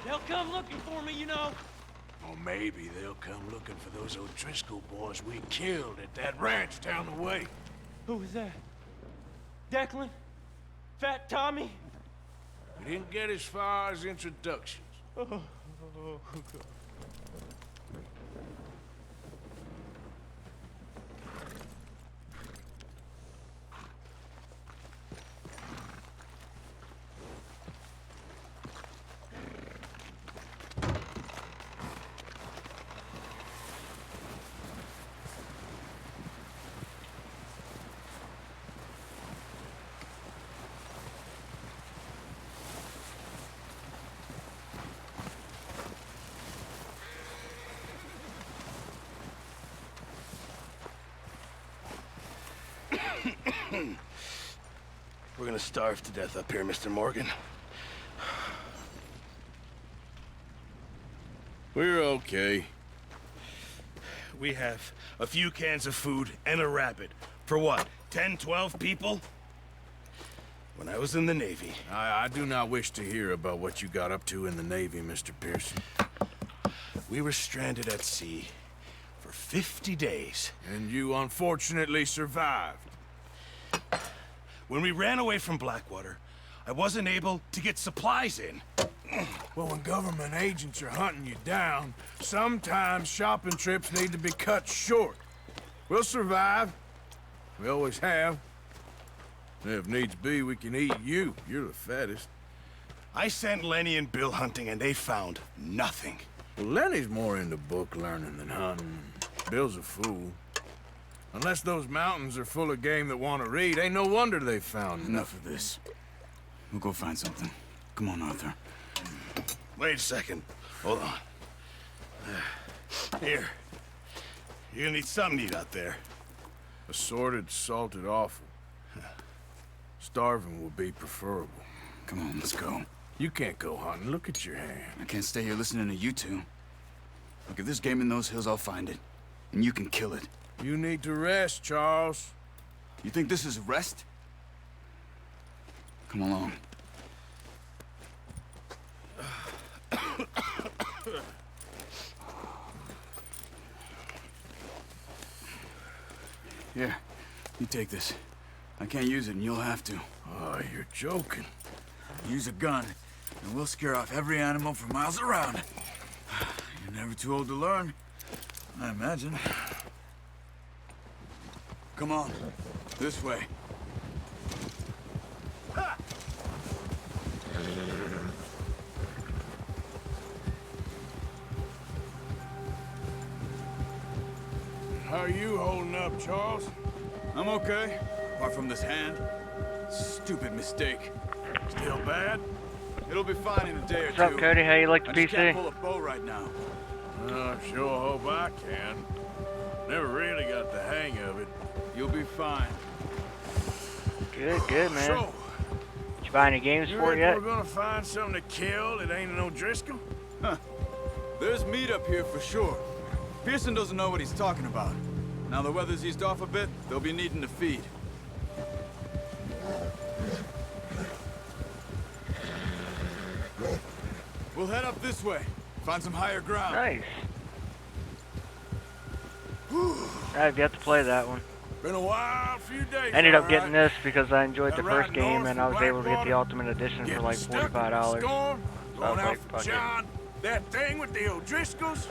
They'll come looking for me, you know. Or maybe they'll come looking for those O'Driscoll boys we killed at that ranch down the way. Who was that? Declan? Fat Tommy? We didn't get as far as introductions. Oh, God. We're gonna starve to death up here, Mr. Morgan. We're okay. We have a few cans of food and a rabbit. For what, 10, 12 people? When I was in the Navy. I do not wish to hear about what you got up to in the Navy, Mr. Pearson. We were stranded at sea for 50 days. And you unfortunately survived. When we ran away from Blackwater, I wasn't able to get supplies in. Well, when government agents are hunting you down, sometimes shopping trips need to be cut short. We'll survive. We always have. If needs be, we can eat you. You're the fattest. I sent Lenny and Bill hunting, and they found nothing. Well, Lenny's more into book learning than hunting. Bill's a fool. Unless those mountains are full of game that want to read, ain't no wonder they found Enough of this. We'll go find something. Come on, Arthur. Wait a second. Hold on. Here. You're gonna need something to eat out there. Assorted, salted offal. Starving would be preferable. Come on, let's go. You can't go hunting. Look at your hand. I can't stay here listening to you two. Look, if there's game in those hills, I'll find it. And you can kill it. You need to rest, Charles. You think this is rest? Come along. Here, you take this. I can't use it, and you'll have to. Oh, you're joking. Use a gun, and we'll scare off every animal for miles around. You're never too old to learn, I imagine. Come on, this way. How are you holding up, Charles? I'm okay, apart from this hand. Stupid mistake. Still bad? It'll be fine in a day or What's up, two. Cody? How you like the I just can't PC? pull a bow right now. I sure hope I can. Never really got the hang of it. You'll be fine. Good, man. So, Did you buy any games you for it reckon yet? we're gonna find something to kill that ain't an O'Driscoll? There's meat up here for sure. Pearson doesn't know what he's talking about. Now the weather's eased off a bit, they'll be needing to feed. We'll head up this way. Find some higher ground. Nice. I've yet to play that one. Been a wild few days. I ended up all getting right. this because I enjoyed the That first right game north and I from was able to get the Blackwater, Ultimate Edition for Getting like stuck in the $45. storm, I going was out like, for fuck it. John. That thing with the O'Driscolls?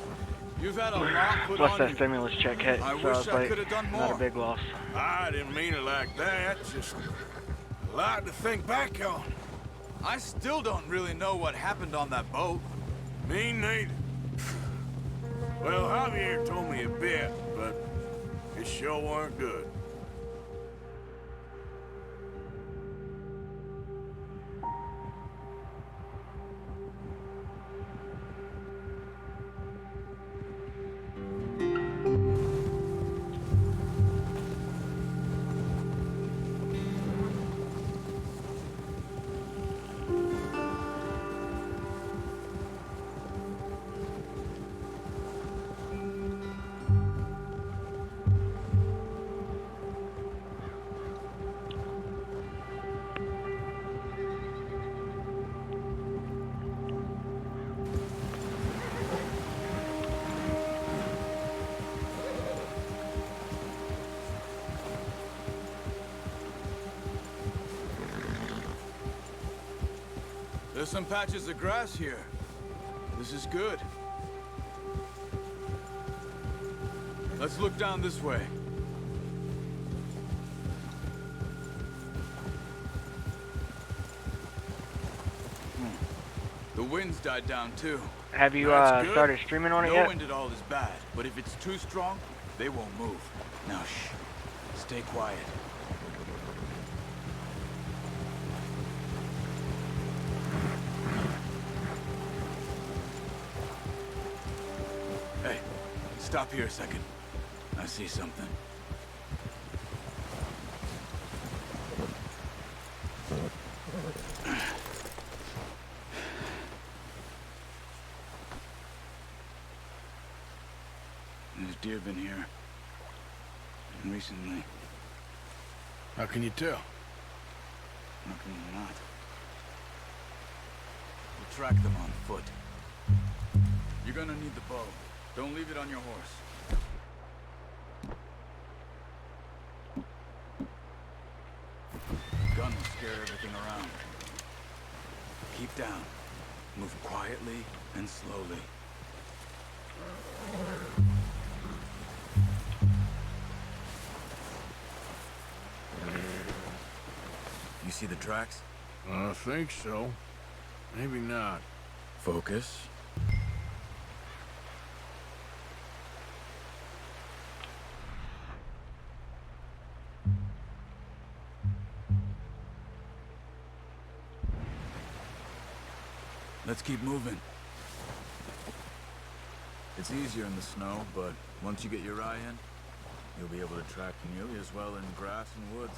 You've had a lot put Plus on that you. stimulus check hit, I so I wish was I like, could've done not more. a big loss. I didn't mean it like that. Just a lot to think back on. I still don't really know what happened on that boat. Me neither. Well, Javier told me a bit, but it sure weren't good. There's some patches of grass here. This is good. Let's look down this way. The wind's died down too. Have you That's good. started streaming on it No yet? wind at all is bad, but if it's too strong, they won't move. Now shh. Stay quiet. Hey, stop here a second. I see something. There's deer been here. And recently. How can you tell? How can you not? We'll track them on foot. You're gonna need the bow. Don't leave it on your horse. Gun will scare everything around. Keep down. Move quietly and slowly. You see the tracks? I think so. Maybe not. Focus. Let's keep moving. It's easier in the snow, but once you get your eye in, you'll be able to track nearly as well in grass and woods.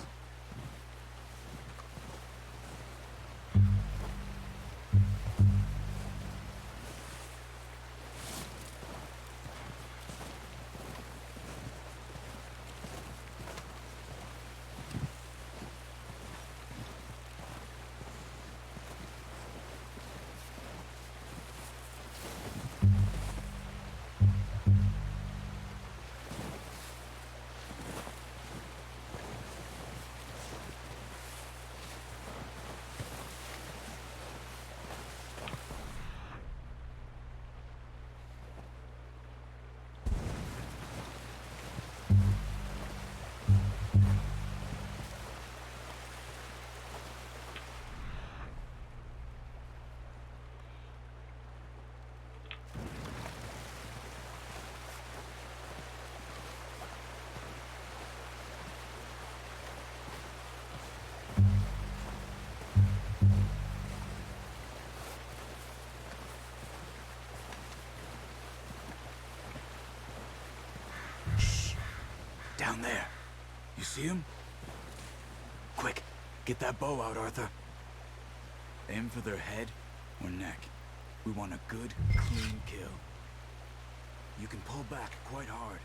Down there. You see him? Quick, get that bow out, Arthur. Aim for their head or neck. We want a good, clean kill. You can pull back quite hard.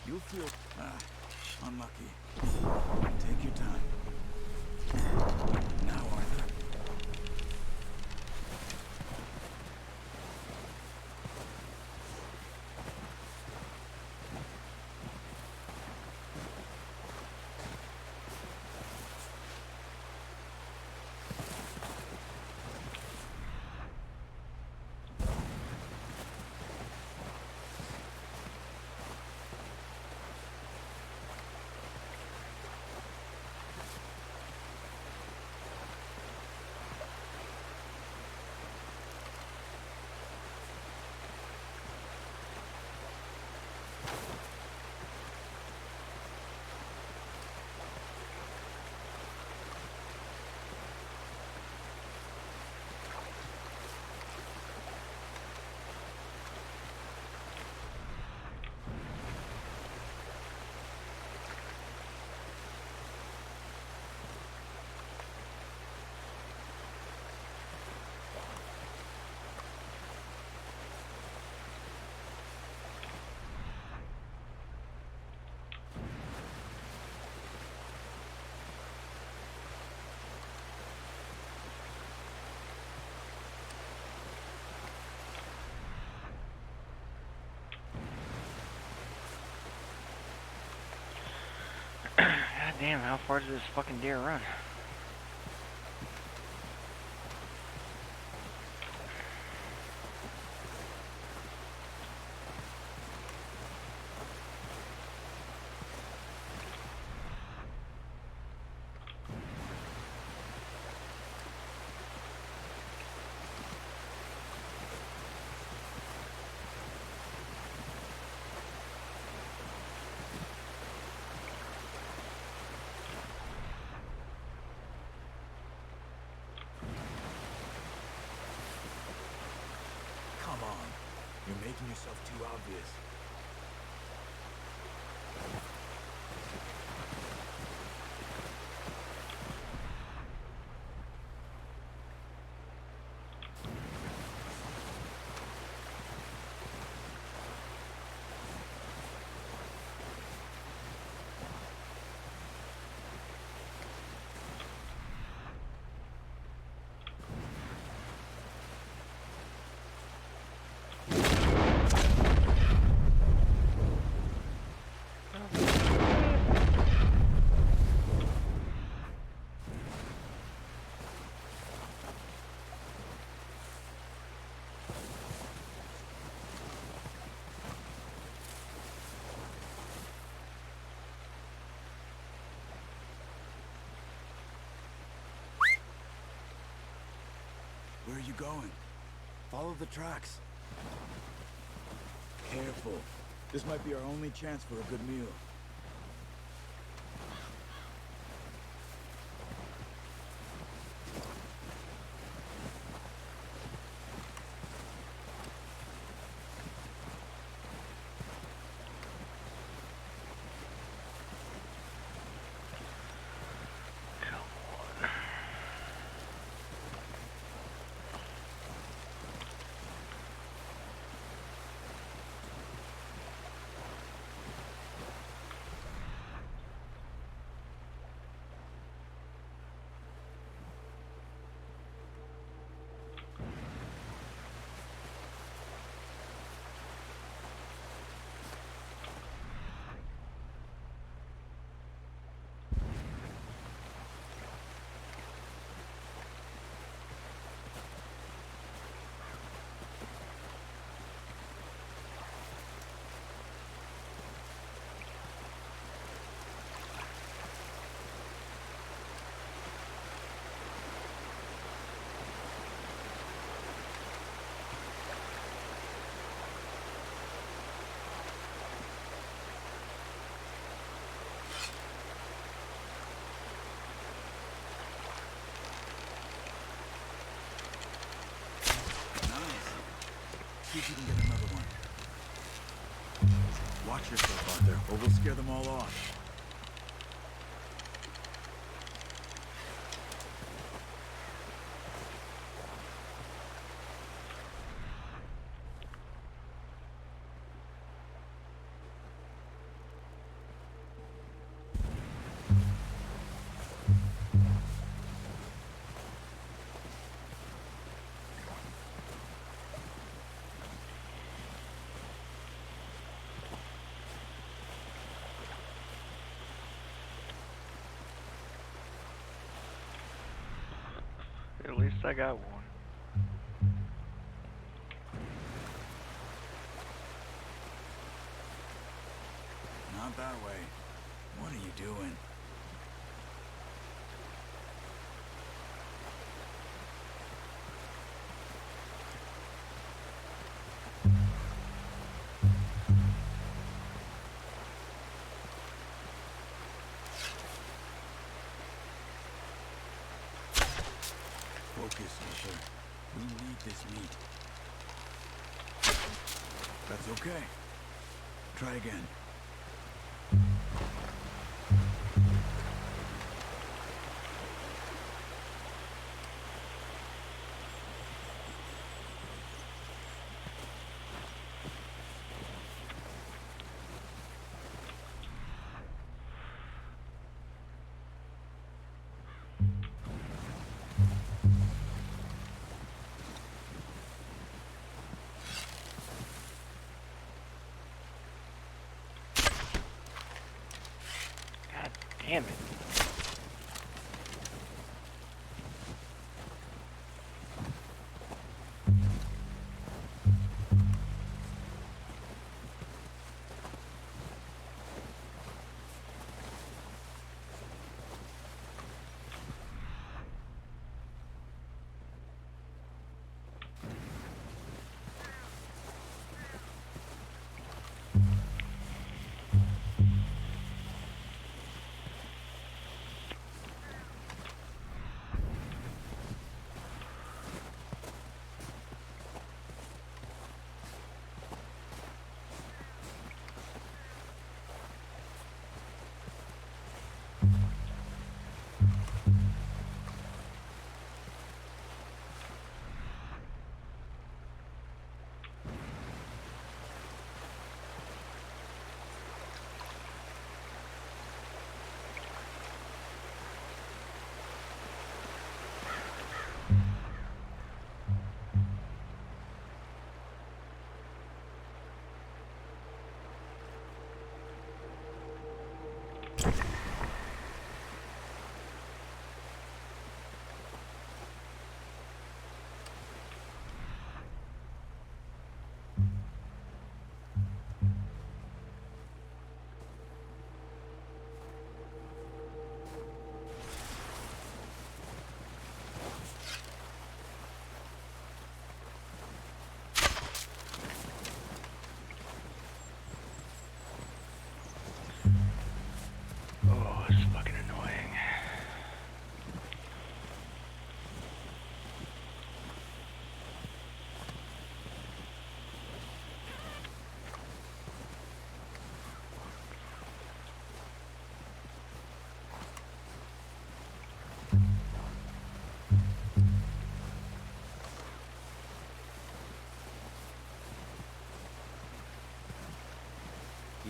You'll feel... unlucky. Take your time. Now, Arthur. God damn, how far does this fucking deer run? Come on. You're making yourself too obvious. Where are you going? Follow the tracks. Careful. This might be our only chance for a good meal. See if you can get another one. Watch yourself out there, or we'll scare them all off. At least I got one. Not that way. What are you doing? Focus, Fisher. We need this meat. That's okay. Try again. God damn it.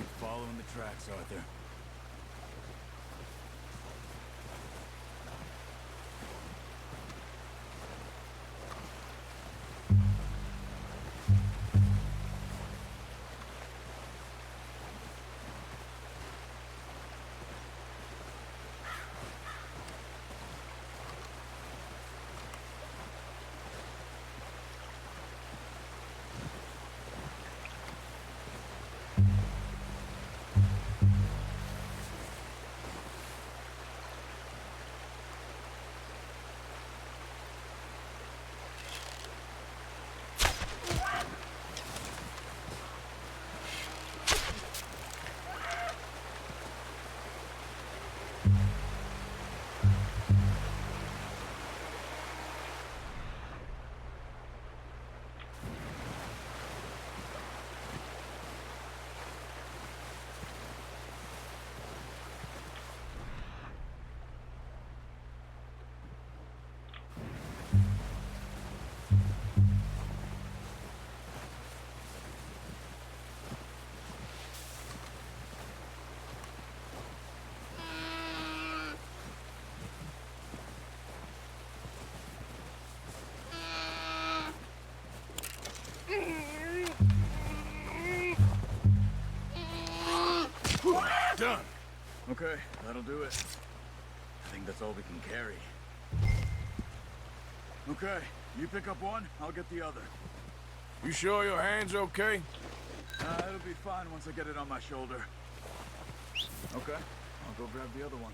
Keep following the tracks, Arthur. Done. Okay, that'll do it. I think that's all we can carry. Okay, you pick up one, I'll get the other. You sure your hand's okay? It'll be fine once I get it on my shoulder. Okay, I'll go grab the other one.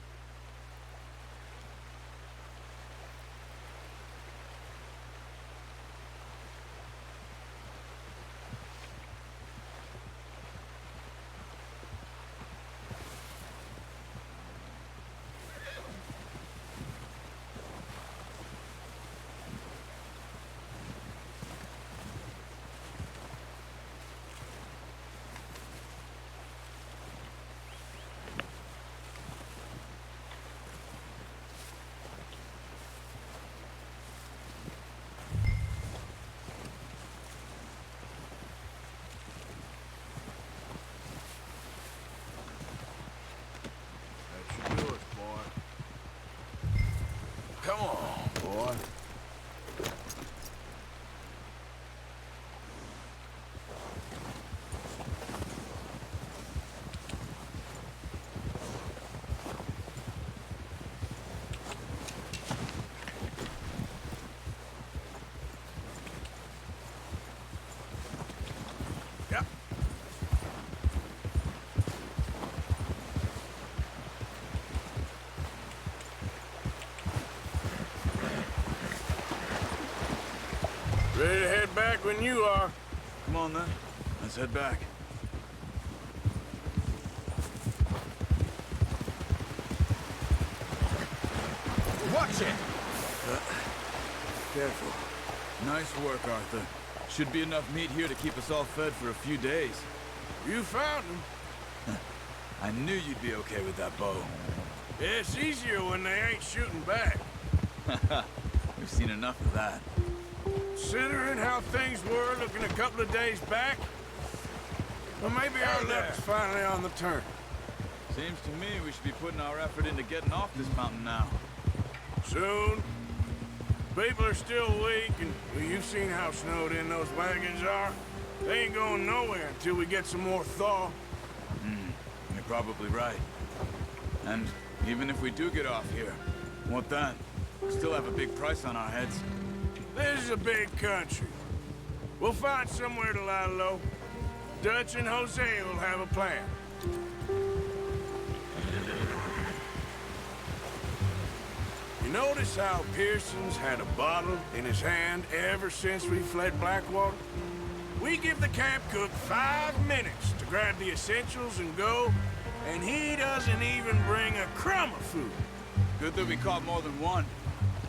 That should do it, boy. Come on, boy. Yep. Ready to head back when you are. Come on then, let's head back. Watch it! Careful. Nice work, Arthur. Should be enough meat here to keep us all fed for a few days. You found him. I knew you'd be okay with that bow. It's easier when they ain't shooting back. We've seen enough of that. Considering how things were looking a couple of days back, well, maybe our luck's finally on the turn. Seems to me we should be putting our effort into getting off this mountain now. Soon. People are still weak, and well, you've seen how snowed in those wagons are. They ain't going nowhere until we get some more thaw. You're probably right. And even if we do get off here, what then? We still have a big price on our heads. This is a big country. We'll find somewhere to lie low. Dutch and Jose will have a plan. You notice how Pearson's had a bottle in his hand ever since we fled Blackwater? We give the camp cook 5 minutes to grab the essentials and go, and he doesn't even bring a crumb of food. Good that we caught more than one.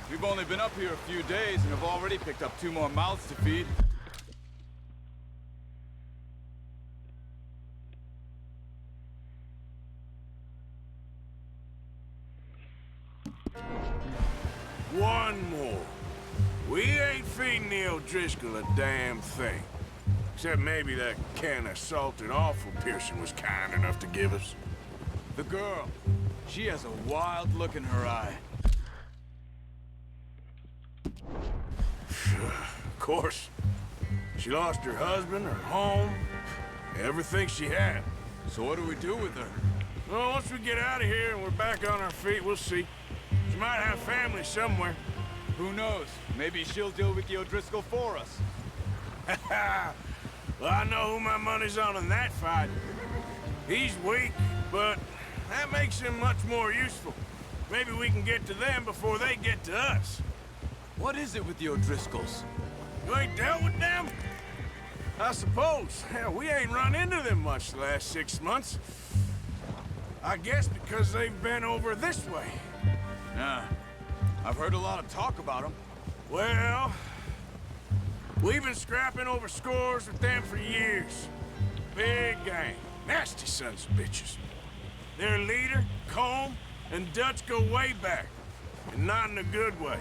We've only been up here a few days and have already picked up 2 more mouths to feed. One more. We ain't feeding the O'Driscoll a damn thing. Except maybe that can of salted offal Pearson was kind enough to give us. The girl. She has a wild look in her eye. Of course. She lost her husband, her home, everything she had. So what do we do with her? Well, once we get out of here and we're back on our feet, we'll see. She might have family somewhere. Who knows? Maybe she'll deal with the O'Driscoll for us. Well, I know who my money's on in that fight. He's weak, but that makes him much more useful. Maybe we can get to them before they get to us. What is it with the O'Driscolls? You ain't dealt with them? I suppose. Hell, we ain't run into them much the last 6 months. I guess because they've been over this way. Yeah. I've heard a lot of talk about them. Well, we've been scrapping over scores with them for years. Big gang. Nasty sons of bitches. Their leader, Combe, and Dutch go way back. And not in a good way.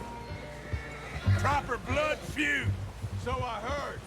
Proper blood feud. So I heard.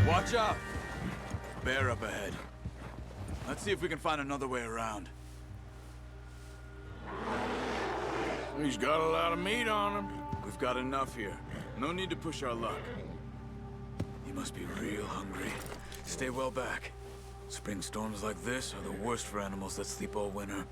Watch out! Bear up ahead. Let's see if we can find another way around. He's got a lot of meat on him. We've got enough here. No need to push our luck. He must be real hungry. Stay well back. Spring storms like this are the worst for animals that sleep all winter.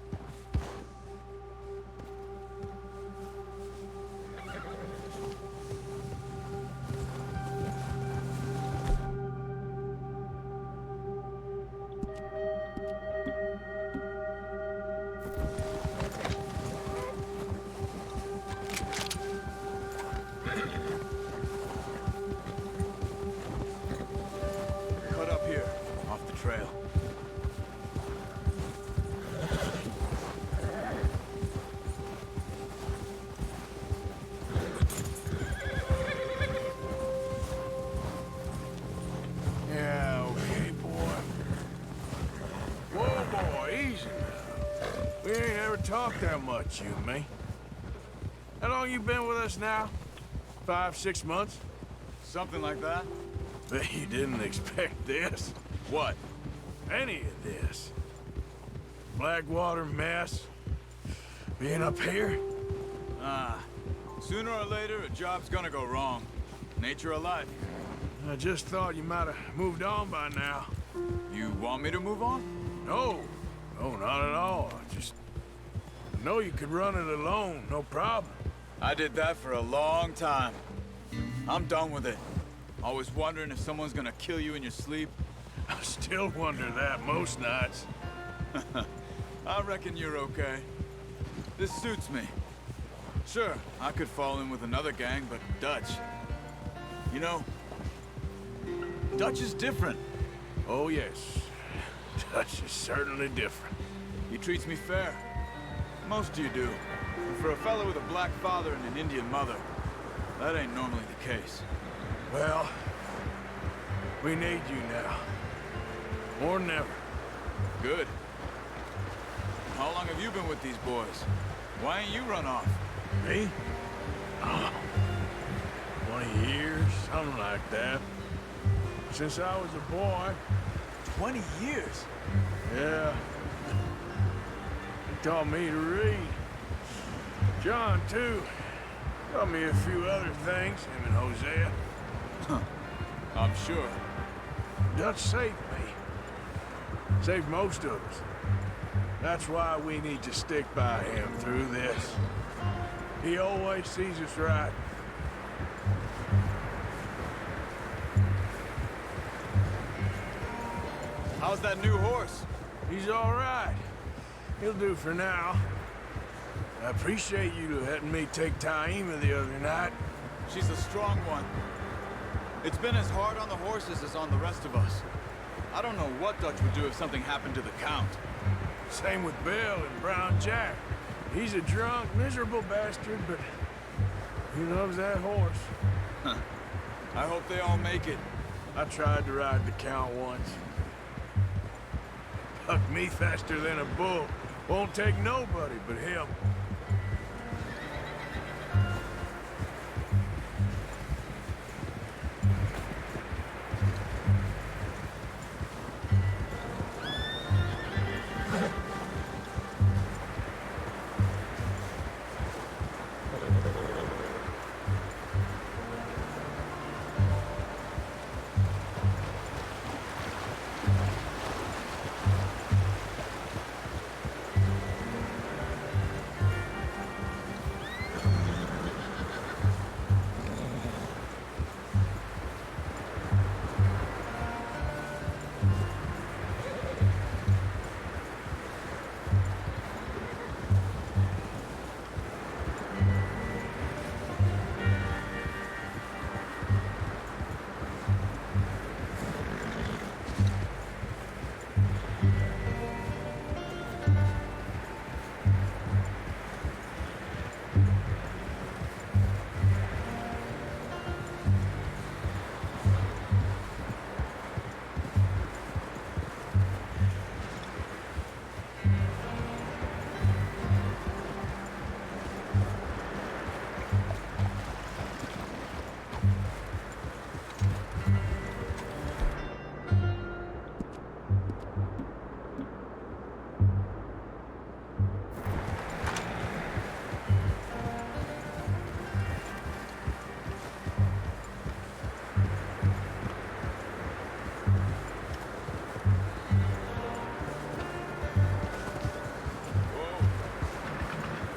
Cut up here, off the trail. Yeah, okay, boy. Whoa, boy, easy now. We ain't ever talked that much, you and me. How long you been with us now? 5, 6 months? Something like that? Bet you didn't expect this. What? Any of this. Blackwater mess. Being up here? Ah, sooner or later, a job's gonna go wrong. Nature of life. I just thought you might have moved on by now. You want me to move on? No. No, not at all. I know you could run it alone, no problem. I did that for a long time. I'm done with it. Always wondering if someone's gonna kill you in your sleep. I still wonder that most nights. I reckon you're okay. This suits me. Sure, I could fall in with another gang, but Dutch... You know, Dutch is different. Oh, yes. Dutch is certainly different. He treats me fair. Most of you do. And for a fellow with a black father and an Indian mother, that ain't normally the case. Well, we need you now. More than ever. Good. How long have you been with these boys? Why ain't you run off? Me? Oh, 20 years, something like that. Since I was a boy. 20 years? Yeah. He taught me to read. John, too. Taught me a few other things, him and Hosea. I'm sure. Dutch saved me. Saved most of us. That's why we need to stick by him through this. He always sees us right. How's that new horse? He's all right. He'll do for now. I appreciate you letting me take Taima the other night. She's a strong one. It's been as hard on the horses as on the rest of us. I don't know what Dutch would do if something happened to the Count. Same with Bill and Brown Jack. He's a drunk, miserable bastard, but he loves that horse. I hope they all make it. I tried to ride the Count once. Hucked me faster than a bull. Won't take nobody but him.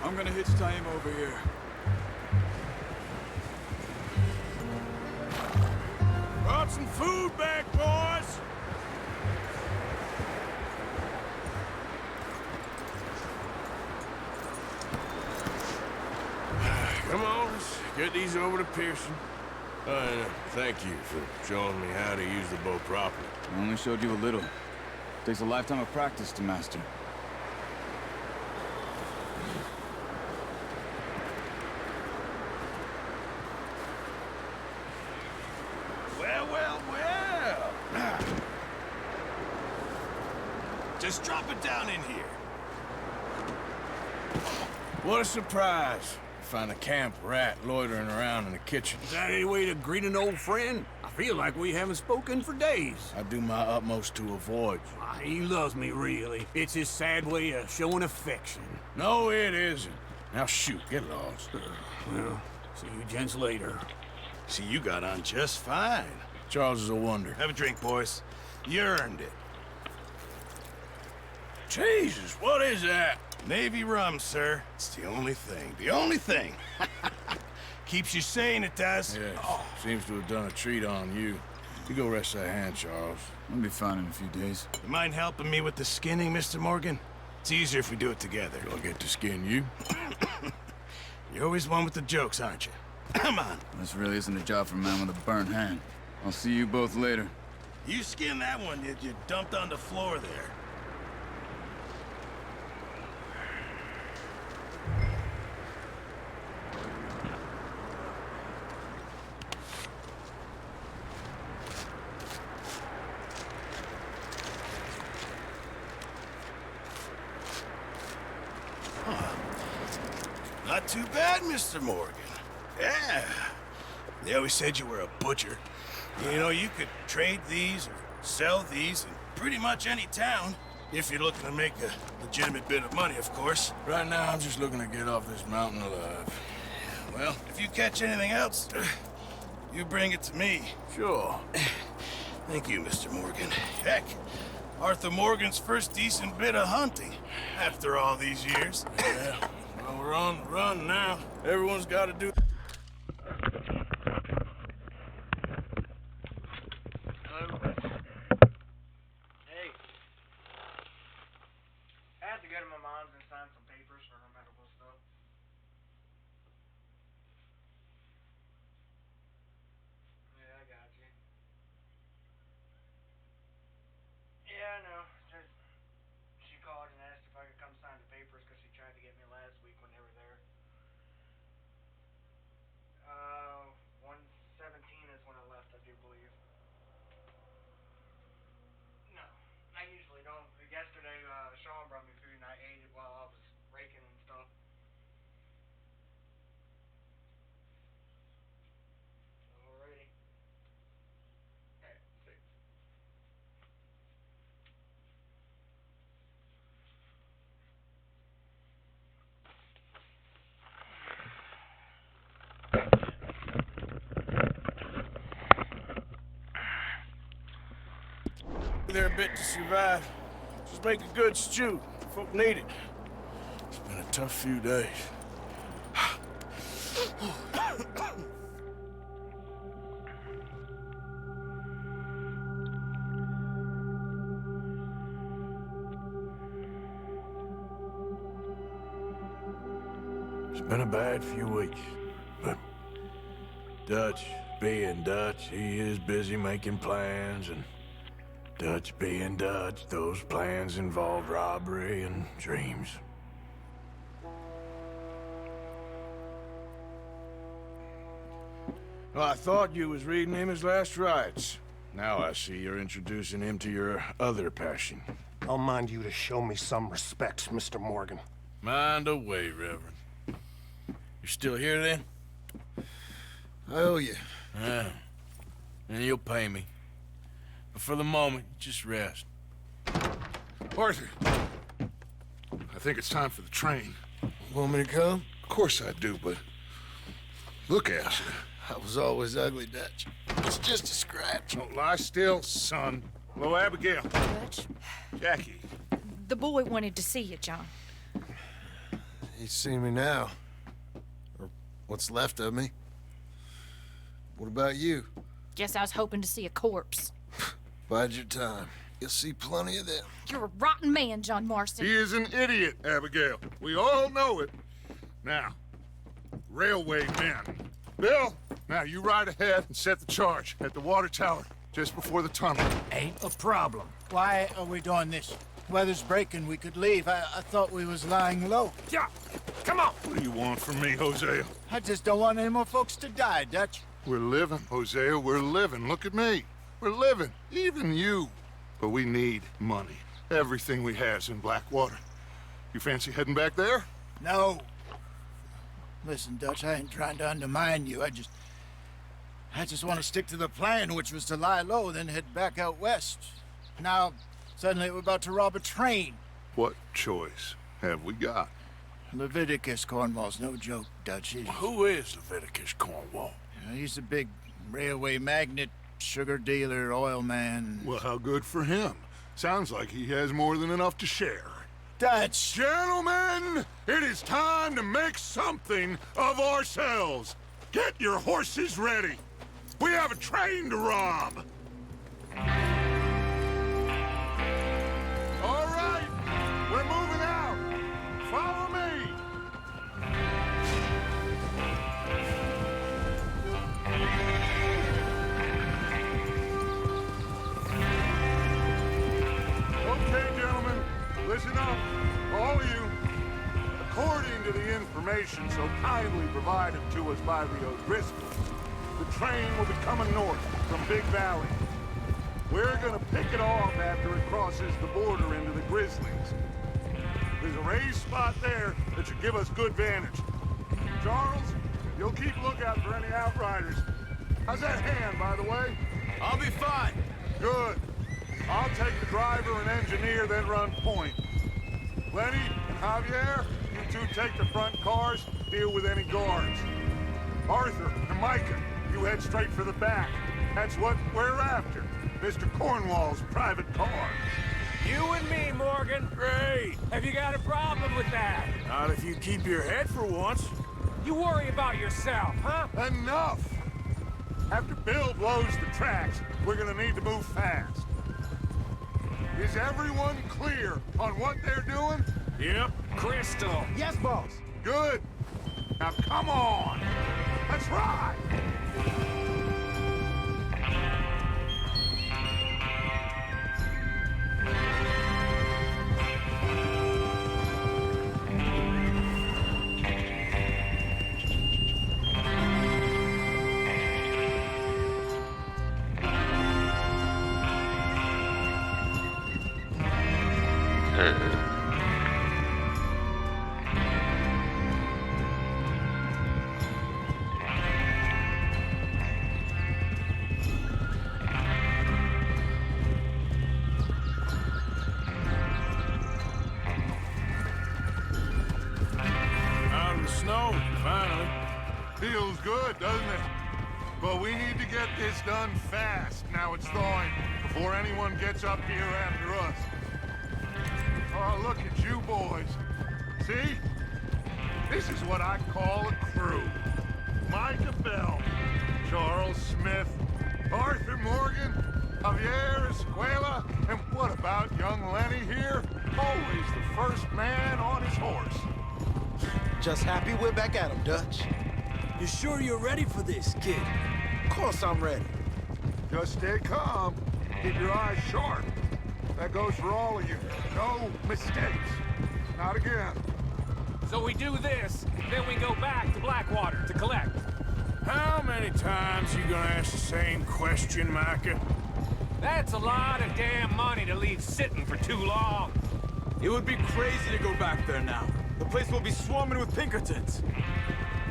I'm gonna hitch Taima over here. Brought some food back, boys! Come on, let's get these over to Pearson. And thank you for showing me how to use the bow properly. I only showed you a little. Takes a lifetime of practice to master. Well. Just drop it down in here. What a surprise. Find a camp rat loitering around in the kitchen. Is that any way to greet an old friend? I feel like we haven't spoken for days. I do my utmost to avoid you. He loves me, really. It's his sad way of showing affection. No, it isn't. Now shoot, get lost. Well, see you gents later. See, you got on just fine. Charles is a wonder. Have a drink, boys. You earned it. Jesus, what is that? Navy rum, sir. It's the only thing. The only thing. Keeps you sane, it does. Yes, seems to have done a treat on you. You go rest that hand, Charles. I'll be fine in a few days. You mind helping me with the skinning, Mr. Morgan? It's easier if we do it together. Do I get to skin you? You're always one with the jokes, aren't you? Come on. This really isn't a job for a man with a burnt hand. I'll see you both later. You skin that one you dumped on the floor there. too bad, Mr. Morgan. Yeah. They always said you were a butcher. You know, you could trade these or sell these in pretty much any town. If you're looking to make a legitimate bit of money, of course. Right now, I'm just looking to get off this mountain alive. Well, if you catch anything else, you bring it to me. Sure. Thank you, Mr. Morgan. Heck, Arthur Morgan's first decent bit of hunting after all these years. Yeah, well, we're on the run now. Everyone's got to do... Hey. I had to go to my mom's and sign some papers for her medical stuff. Yeah, I got you. Yeah, I know. She called and asked if I could come sign the papers because she tried to get me last week when they were there. 1:17 is when I left, I do believe. No, I usually don't. Yesterday, Sean brought me food and I ate it while I was raking and stuff. Alrighty. Alright, 6. there a bit to survive. Just make a good stew. Folk need it. It's been a tough few days. It's been a bad few weeks, but Dutch being Dutch, he is busy making plans, and Dutch being Dutch, those plans involve robbery and dreams. Well, I thought you was reading him his last rites. Now I see you're introducing him to your other passion. I'll mind you to show me some respect, Mr. Morgan. Mind away, Reverend. You're still here, then? I owe you. Yeah. And you'll pay me. But for the moment, just rest. Arthur, I think it's time for the train. Want me to come? Of course I do, but look at you. I was always ugly, Dutch. It's just a scratch. Don't lie still, son. Hello, Abigail. Dutch, Jackie. the boy wanted to see you, John. He's seen me now. Or what's left of me. What about you? Guess I was hoping to see a corpse. Bide your time. You'll see plenty of them. You're a rotten man, John Marston. He is an idiot, Abigail. We all know it. Now, railway men. Bill, now you ride ahead and set the charge at the water tower just before the tunnel. Ain't a problem. Why are we doing this? Weather's breaking, we could leave. I thought we was lying low. Yeah, come on. What do you want from me, Hosea? I just don't want any more folks to die, Dutch. We're living, Hosea, we're living. Look at me. We're living, even you. But we need money. Everything we has in Blackwater. You fancy heading back there? No. Listen, Dutch, I ain't trying to undermine you. I just want to stick to the plan, which was to lie low, then head back out west. Now, suddenly we're about to rob a train. What choice have we got? Leviticus Cornwall's no joke, Dutch. Who is Leviticus Cornwall? He's a big railway magnate, sugar dealer, oil man. Well, how good for him. Sounds like he has more than enough to share. Dutch! Gentlemen, it is time to make something of ourselves. Get your horses ready. We have a train to rob. All right, we're moving out. Follow me. Okay, gentlemen, listen up, all of you. According to the information so kindly provided to us by the O'Driscolls, the train will be coming north from Big Valley. We're gonna pick it off after it crosses the border into the Grizzlies. There's a raised spot there that should give us good vantage. Charles, you'll keep lookout for any outriders. How's that hand, by the way? I'll be fine. Good. I'll take the driver and engineer, then run point. Lenny and Javier, you two take the front cars, deal with any guards. Arthur and Micah, you head straight for the back. That's what we're after. Mr. Cornwall's private car. You and me, Morgan. Great. Have you got a problem with that? Not if you keep your head for once. You worry about yourself, huh? Enough! After Bill blows the tracks, we're gonna need to move fast. Is everyone clear on what they're doing? Yep. Crystal. Yes, boss. Good. Now come on. Let's ride. Out in the snow, finally. Feels good, doesn't it? But we need to get this done fast. Now it's thawing, before anyone gets up here after us. Oh, look at you boys. See? This is what I call a crew. Micah Bell, Charles Smith, Arthur Morgan, Javier Escuela, and what about young Lenny here? Always the first man on his horse. Just happy we're back at him, Dutch. You sure you're ready for this, kid? Of course I'm ready. Just stay calm. Keep your eyes sharp. That goes for all of you. No mistakes. Not again. So we do this, then we go back to Blackwater to collect. How many times you gonna ask the same question, Micah? That's a lot of damn money to leave sitting for too long. It would be crazy to go back there now. The place will be swarming with Pinkertons.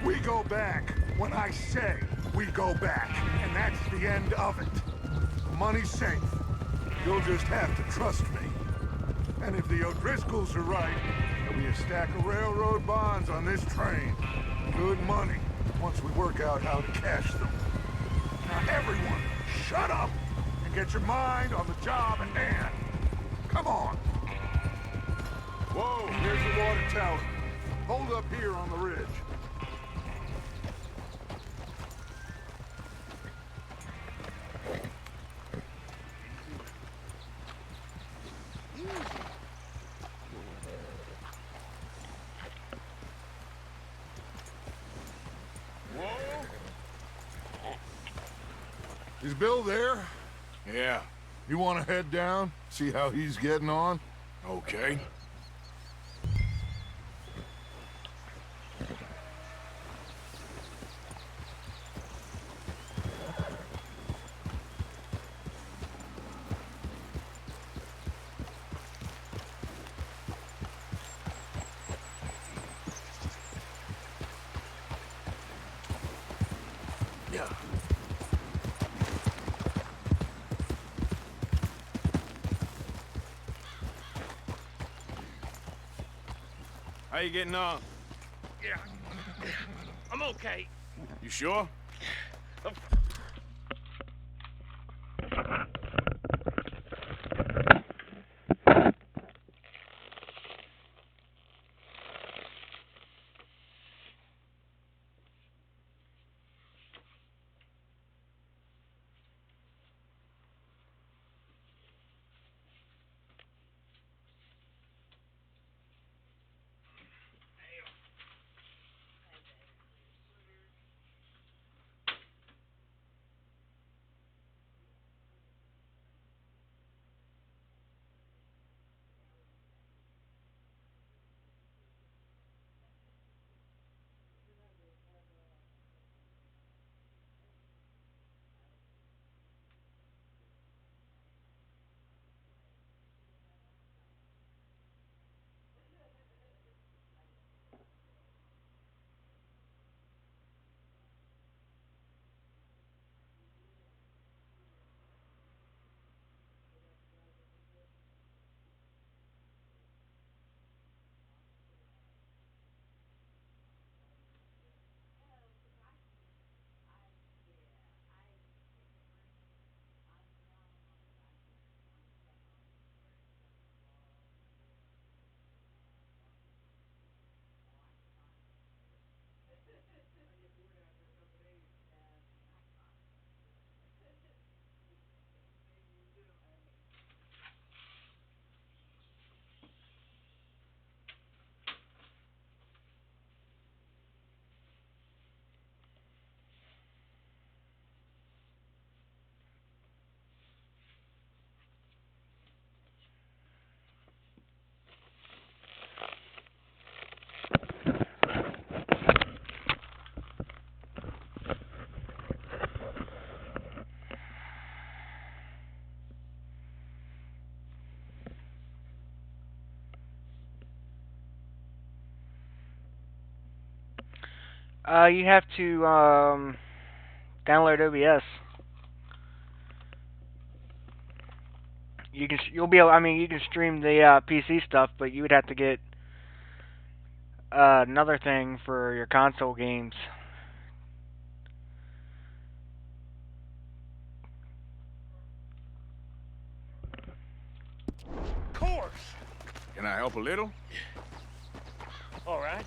We go back when I say we go back, and that's the end of it. The money's safe. You'll just have to trust me. And if the O'Driscolls are right, there'll be a stack of railroad bonds on this train. Good money, once we work out how to cash them. Now everyone, shut up and get your mind on the job at hand. Come on. Whoa, here's the water tower. Hold up here on the ridge. Is Bill there? Yeah. You want to head down, see how he's getting on? Okay. Yeah. How you getting on? Yeah. I'm okay. You sure? You have to download OBS. You'll be able. I mean, you can stream the PC stuff, but you would have to get another thing for your console games. Of course. Can I help a little? All right.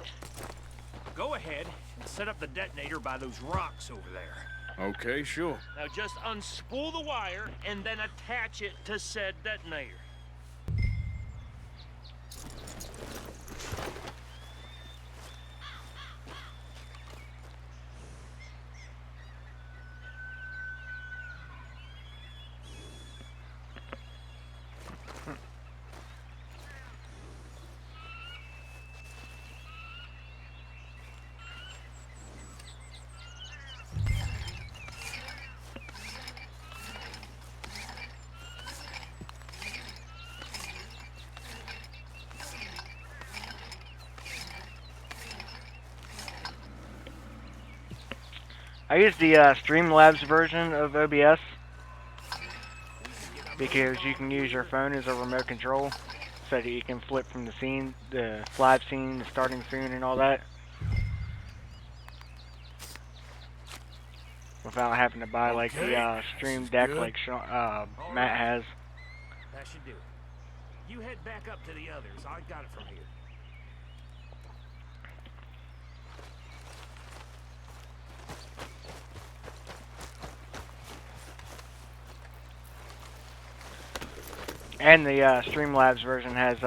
Go ahead and set up the detonator by those rocks over there. Okay, sure. Now just unspool the wire and then attach it to said detonator. I use the Streamlabs version of OBS because you can use your phone as a remote control, so that you can flip from the scene, the live scene, the starting scene, and all that, without having to buy like the Stream Deck like Matt has. That should do it. You head back up to the others. I got it from here. And the Streamlabs version has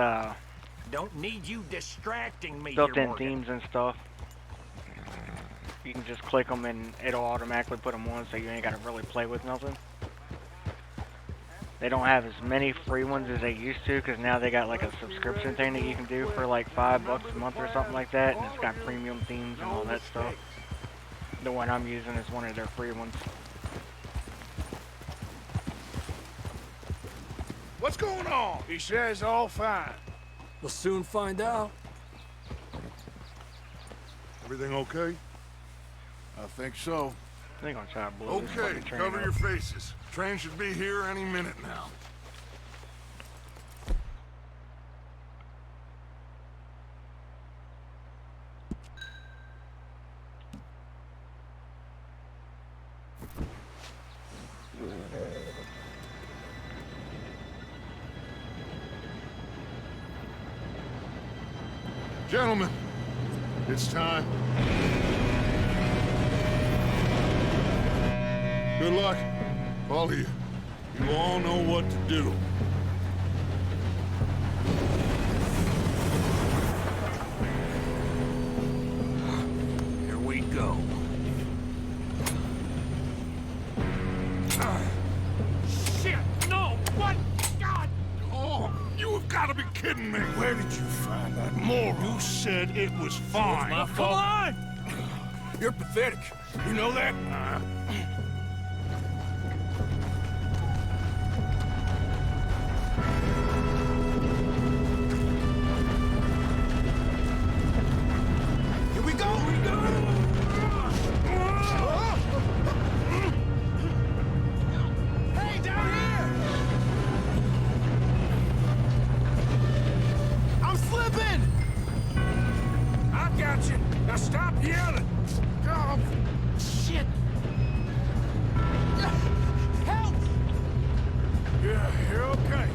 Don't need you distracting me. built-in themes and stuff. You can just click them and it'll automatically put them on, so you ain't got to really play with nothing. They don't have as many free ones as they used to, because now they got like a subscription thing that you can do for like $5 a month or something like that, and it's got premium themes and all that stuff. The one I'm using is one of their free ones. What's going on? He says all fine. We'll soon find out. Everything okay? I think so. They're gonna try to blow this Okay, fucking train cover up. your faces. Train should be here any minute now. Gentlemen, it's time. Good luck, all of you. You all know what to do. Here we go. Shit! No! What? God! Oh, you have got to be kidding me. Where did you find that moron? You said it was fine. My Come fault. on! You're pathetic. You know that? Here we go! Here we go! Hey, down here! I'm slipping! I got you. Now stop yelling. Oh, shit! Help! Yeah, you're okay.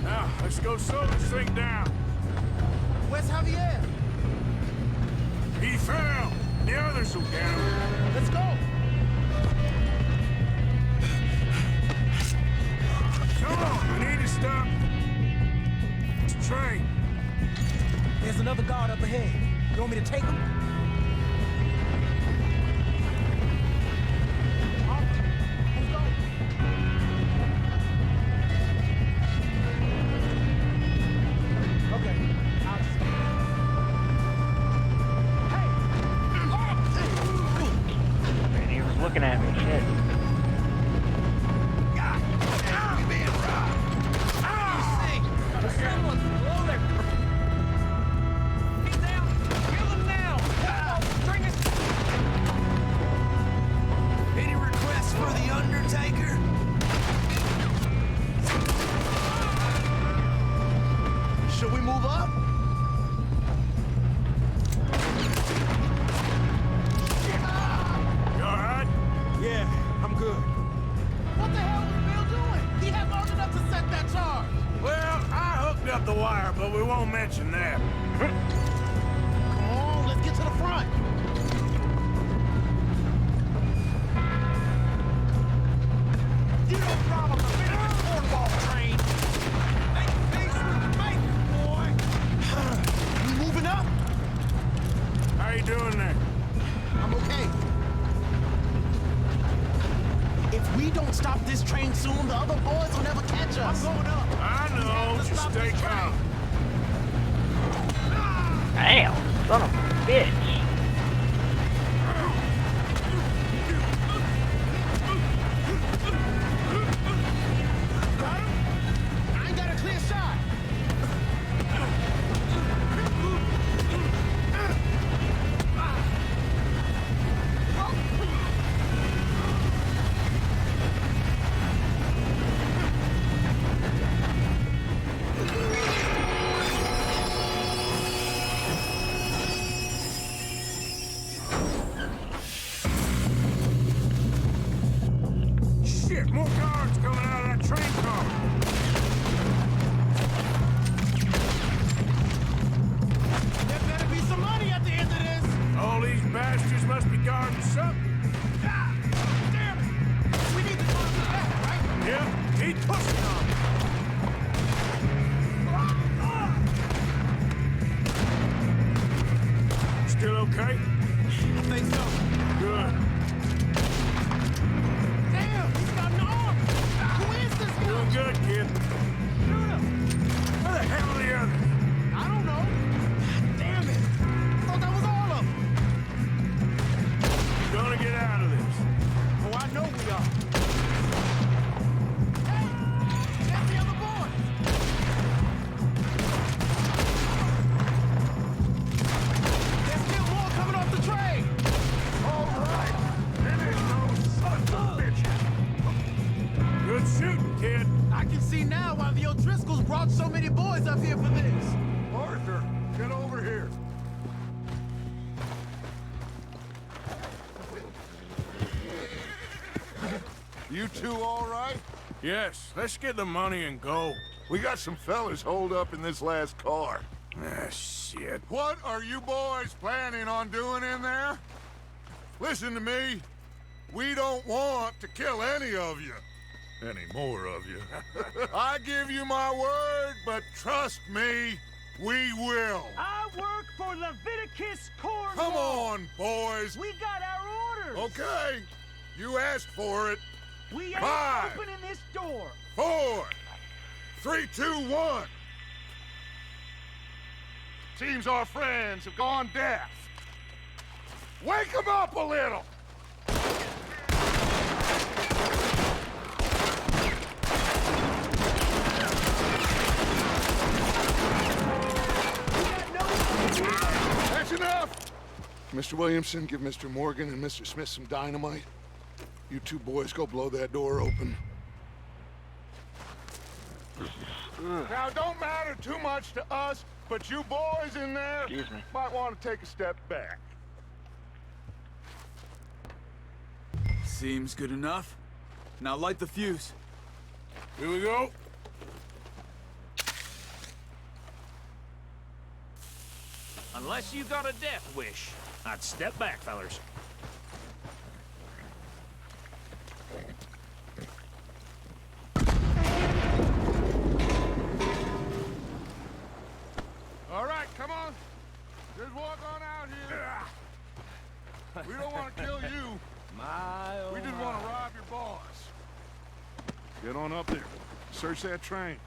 Now, let's go slow this thing down. Where's Javier? He fell. The others will get him. Let's go! Come on, we need to stop this train. There's another guard up ahead. You want me to take him? Okay. And he was looking at me, shit. Someone's below there! He's down! Kill him now! Bring us Undertaker? Should we move up? You all right? Yeah, I'm good. What the hell was Bill doing? He had long enough to set that charge. Well, I hooked up the wire, but we won't mention that. Come on, let's get to the front. You don't rob a Leviticus cornball train. Make peace with the bacon, boy. We moving up? How you doing there? I'm okay. If we don't stop this train soon, the other boys will never catch us. I'm going up. I know, just stay calm. Damn, son of a bitch. I ain't got a clear shot. Shit, more guards coming out of that train car. There better be some money at the end of this. All these bastards must be guarding something. Ah, damn it. We need to go to the back, right? Yeah, keep pushing on. Still okay? I think so. Good. Damn, he's got an arm. Who is this guy? Doing good, kid. Shoot him. Where the hell are the others? I don't know. Damn it. I thought that was all of them. We're gonna get out of this. Oh, I know we are. Hey, that's the other boys. There's still more coming off the train. All right. It ain't no sons of bitches. Good shooting, kid. I can see now why the O'Driscolls brought so many boys up here for this. Arthur, get over here. You two all right? Yes, let's get the money and go. We got some fellas holed up in this last car. Ah, shit. What are you boys planning on doing in there? Listen to me. We don't want to kill any of you. Any more of you. I give you my word, but trust me, we will. I work for Leviticus Cornwall. Come on, boys. We got our orders. Okay. You asked for it. We ain't 5, opening this door. 4, 3, 2, 1. Seems our friends have gone deaf. Wake them up a little. That's enough. Mr. Williamson, give Mr. Morgan and Mr. Smith some dynamite. You two boys go blow that door open. Now, it don't matter too much to us, but you boys in there might want to take a step back. Seems good enough. Now light the fuse. Here we go. Unless you got a death wish, I'd step back, fellers. All right, come on. Just walk on out here. We don't want to kill you. We just want to rob your boss. Get on up there. Search that train.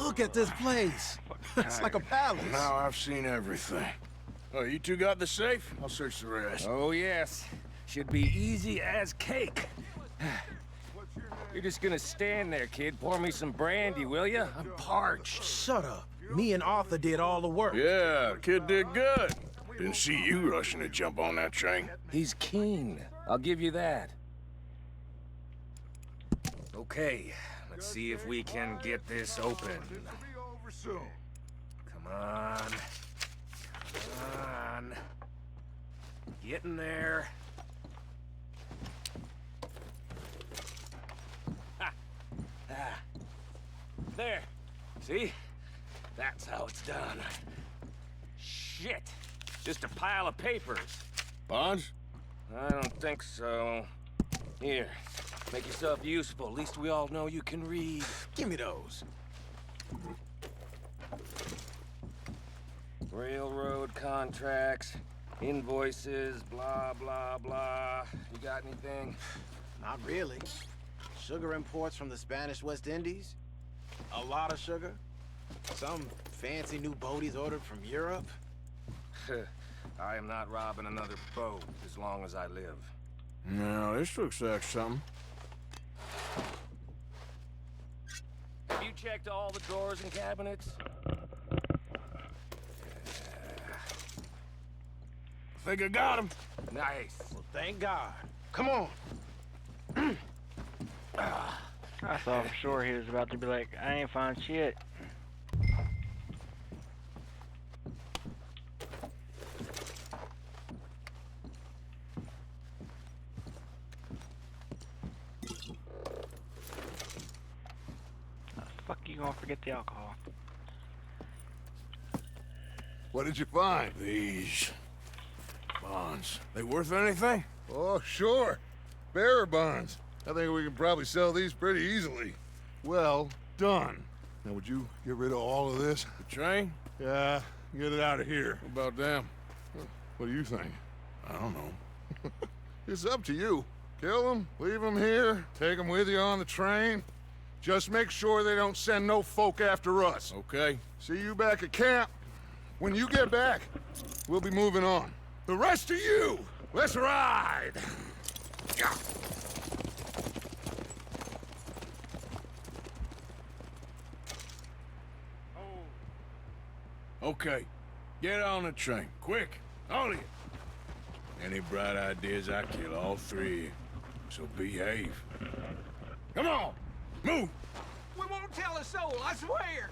Look at this place. It's like a palace. Now I've seen everything. Oh, you two got the safe? I'll search the rest. Oh, yes. Should be easy as cake. What's your name? You're just gonna stand there, kid. Pour me some brandy, will ya? I'm parched. Shut up. Me and Arthur did all the work. Yeah, the kid did good. Didn't see you rushing to jump on that train. He's keen. I'll give you that. Okay, let's see if we can get this open. Come on. Come on. Getting there. Ha! Ah. There. See? That's how it's done. Shit. Just a pile of papers. Bonds? I don't think so. Here. Make yourself useful. At least we all know you can read. Give me those. Railroad contracts, invoices, blah, blah, blah. You got anything? Not really. Sugar imports from the Spanish West Indies. A lot of sugar. Some fancy new boat he's ordered from Europe. I am not robbing another boat as long as I live. No, this looks like something. Have you checked all the drawers and cabinets? I think I got him. Nice. Well, thank God. Come on. I thought for sure he was about to be like, I ain't find shit. How the fuck you gonna forget the alcohol? What did you find? These bonds. They worth anything? Oh, sure. Bearer bonds. I think we can probably sell these pretty easily. Well done. Now, would you get rid of all of this? The train? Yeah, get it out of here. What about them? What do you think? I don't know. It's up to you. Kill them, leave them here, take them with you on the train. Just make sure they don't send no folk after us. Okay. See you back at camp. When you get back, we'll be moving on. The rest of you, let's ride! Yeah. Okay. Get on the train. Quick. All of you. Any bright ideas, I kill all three of you. So behave. Come on! Move! We won't tell a soul, I swear.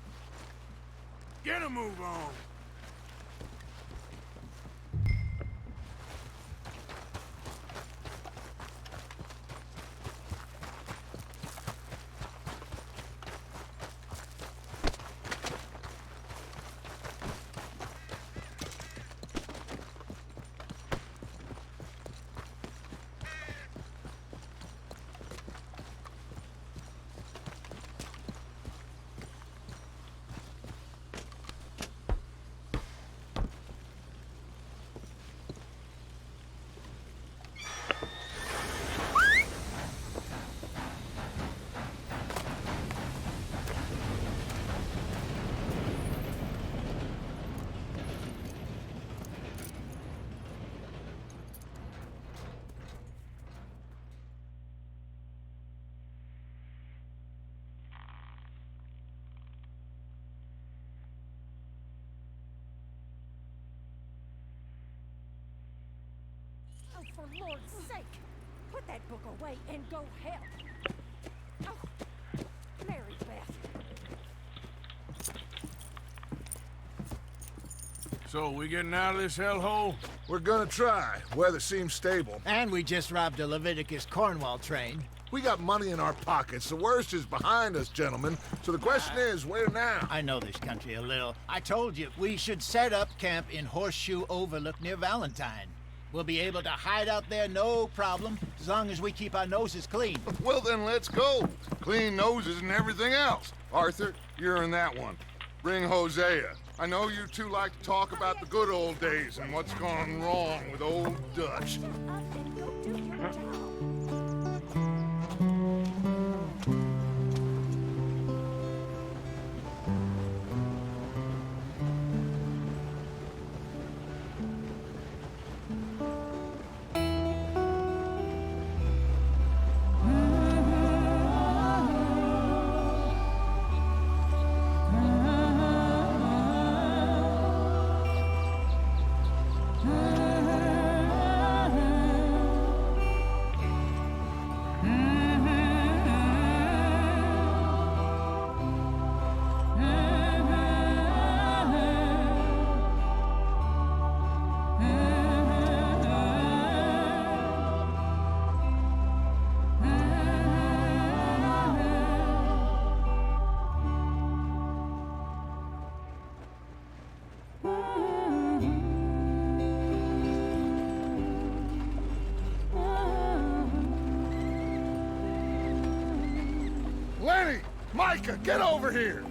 Get a move on! Oh, for Lord's sake, put that book away and go help. Oh, Mary Beth. So, we getting out of this hellhole? We're gonna try. Weather seems stable. And we just robbed a Leviticus Cornwall train. We got money in our pockets. The worst is behind us, gentlemen. So the question is, where now? I know this country a little. I told you, we should set up camp in Horseshoe Overlook near Valentine. We'll be able to hide out there no problem, as long as we keep our noses clean. Well, then let's go. Clean noses and everything else. Arthur, you're in that one. Bring Hosea. I know you two like to talk about the good old days and what's gone wrong with old Dutch. Micah, get over here!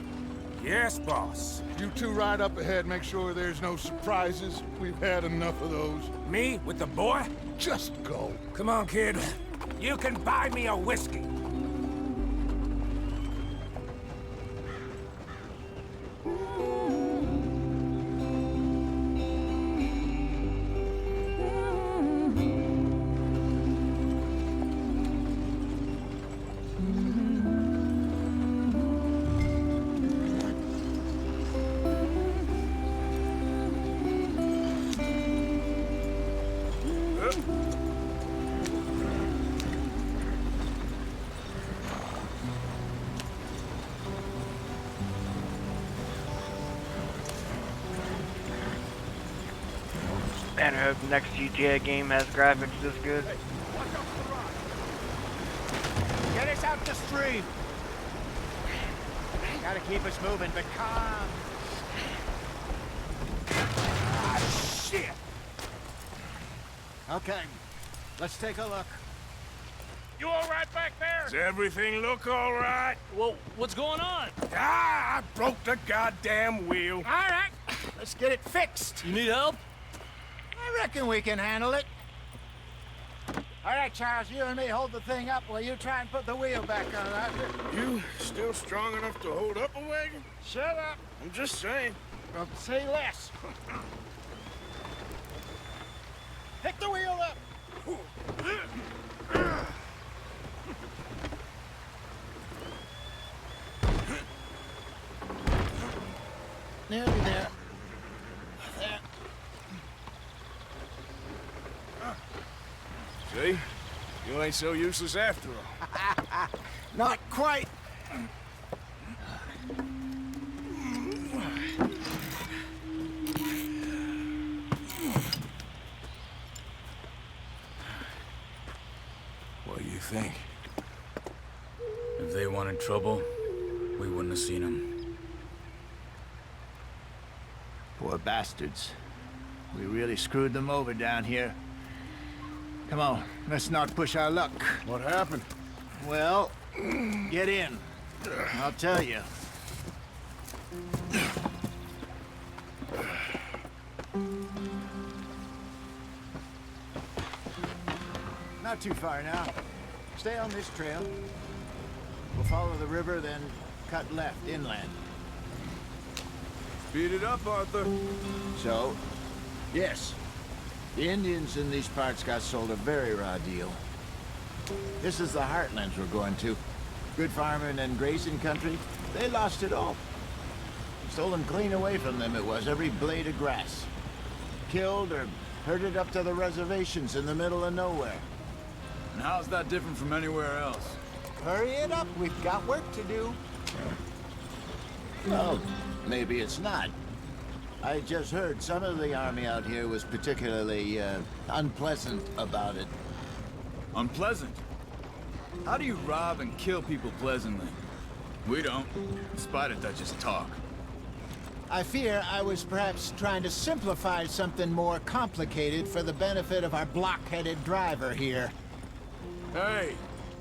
Yes, boss. You two ride up ahead, make sure there's no surprises. We've had enough of those. Me with the boy? Just go. Come on, kid. You can buy me a whiskey. Man, I hope the next GTA game has graphics this good. Get us out the stream. Gotta keep us moving, but calm. Ah, shit! Okay, let's take a look. You all right back there? Does everything look all right? Well, what's going on? Ah, I broke the goddamn wheel. All right, let's get it fixed. You need help? I reckon we can handle it. All right, Charles, you and me hold the thing up while you try and put the wheel back on, Arthur. You still strong enough to hold up a wagon? Shut up. I'm just saying. Well, say less. Pick the wheel up. Nearly there. There. See? You ain't so useless after all. Not quite. What do you think? If they wanted trouble, we wouldn't have seen them. Poor bastards. We really screwed them over down here. Come on, let's not push our luck. What happened? Well, get in. I'll tell you. Not too far now. Stay on this trail. We'll follow the river, then cut left inland. Speed it up, Arthur. So, yes, the Indians in these parts got sold a very raw deal. This is the heartlands we're going to. Good farming and grazing country, they lost it all. Stolen clean away from them it was, every blade of grass. Killed or herded up to the reservations in the middle of nowhere. And how's that different from anywhere else? Hurry it up, we've got work to do. Well, maybe it's not. I just heard some of the army out here was particularly, unpleasant about it. Unpleasant? How do you rob and kill people pleasantly? We don't, in spite of Dutch's talk. I fear I was perhaps trying to simplify something more complicated for the benefit of our block-headed driver here. Hey,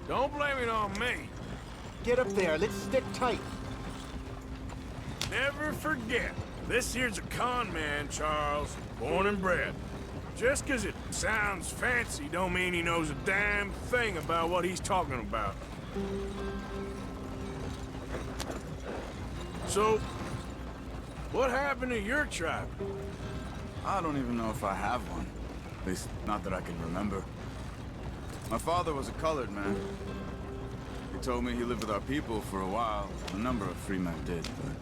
don't blame it on me. Get up there, let's stick tight. Never forget, this here's a con man, Charles, born and bred. Just 'cause it sounds fancy don't mean he knows a damn thing about what he's talking about. So, what happened to your tribe? I don't even know if I have one. At least, not that I can remember. My father was a colored man. He told me he lived with our people for a while. A number of free men did, but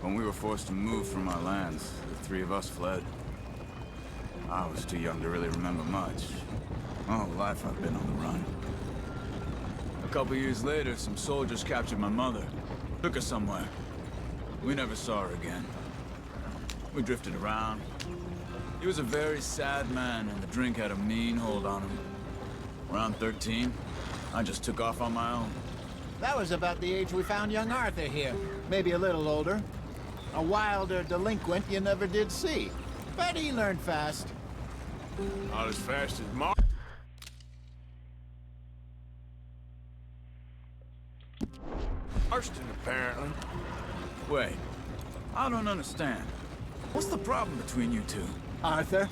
when we were forced to move from our lands, the three of us fled. I was too young to really remember much. My whole life I've been on the run. A couple years later, some soldiers captured my mother. Took her somewhere. We never saw her again. We drifted around. He was a very sad man, and the drink had a mean hold on him. Around 13, I just took off on my own. That was about the age we found young Arthur here. Maybe a little older. A wilder delinquent you never did see. But he learned fast. Not as fast as Mark. Marston, apparently. Wait, I don't understand. What's the problem between you two? Arthur?